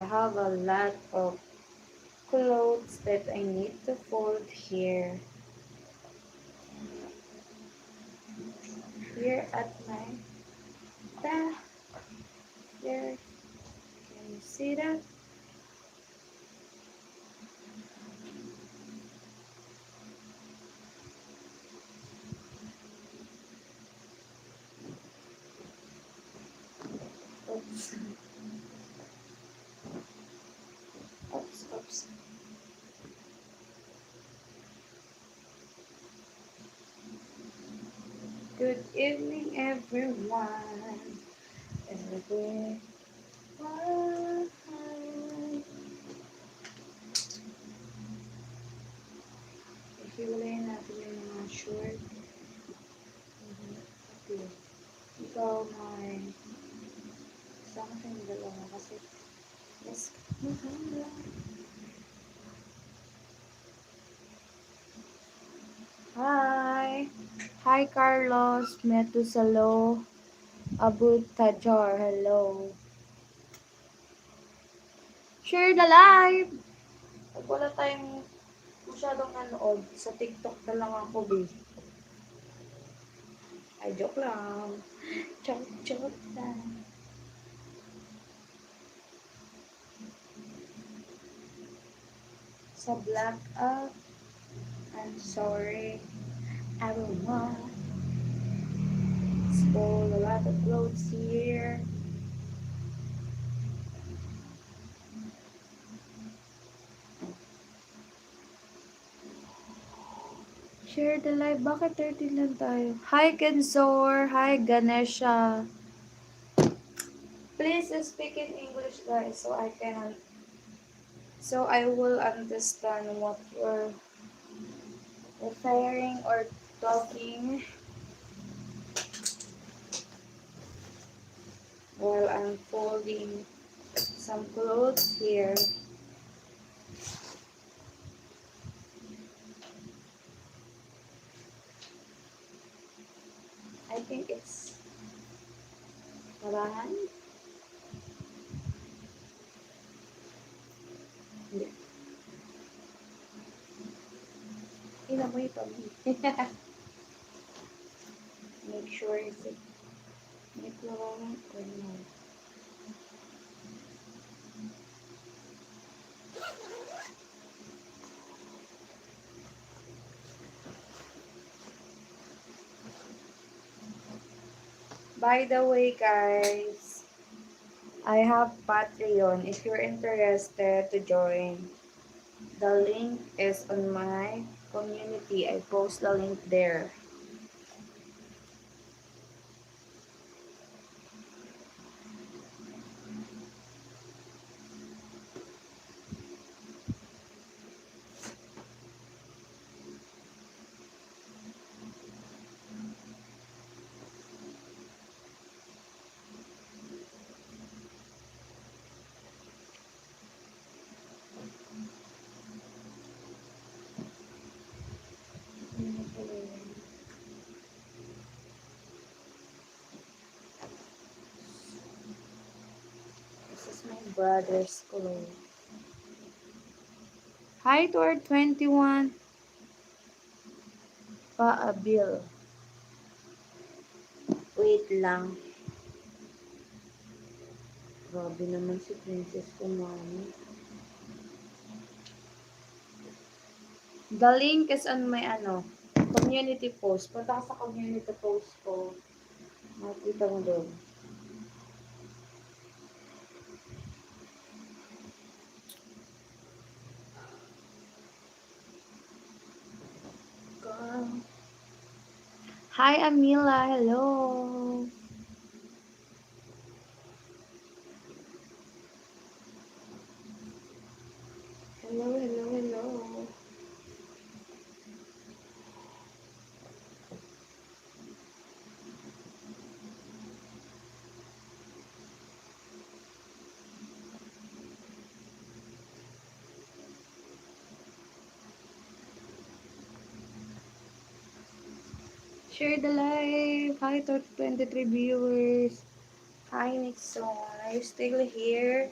I have a lot of clothes that I need to fold here. Here at my desk. There. Can you see that? Oops. Oops, oops. Good evening, everyone. Everywhere. Ihiwalayin natin yung mga short. Okay. Ikaw may something dalawa kasi yes. Hi! Hi, Carlos, Metusalo, Abu Tajar, hello. Share the live! Pag wala tayong masyadong nanood, sa TikTok na lang ako, babe. Ay, joke lang. Joke lang. Sa black up, I'm sorry, everyone. Spoiled a lot of clothes here. Share the live. Bakit 13 lang tayo? Hi, Kenzor. Hi, Ganesha. Please speak in English, guys, so I will understand what you're referring or talking while I'm folding some clothes here. I think it's Labahan. Hindi. Inamoy ito. Make sure is it make Labahan or no. By the way, guys, I have Patreon. If you're interested to join, the link is on my community. I post the link there. This is my brother's clothes. Hi to our 21 Paabil. Wait lang. Grabe naman si Princess Umami. The link is on my community post. Punta ka sa community post ko. Makikita mo doon. Hi, Amila. Hello. Hello. Share the live. Hi to 23 viewers. Hi, Nixon. Are you still here?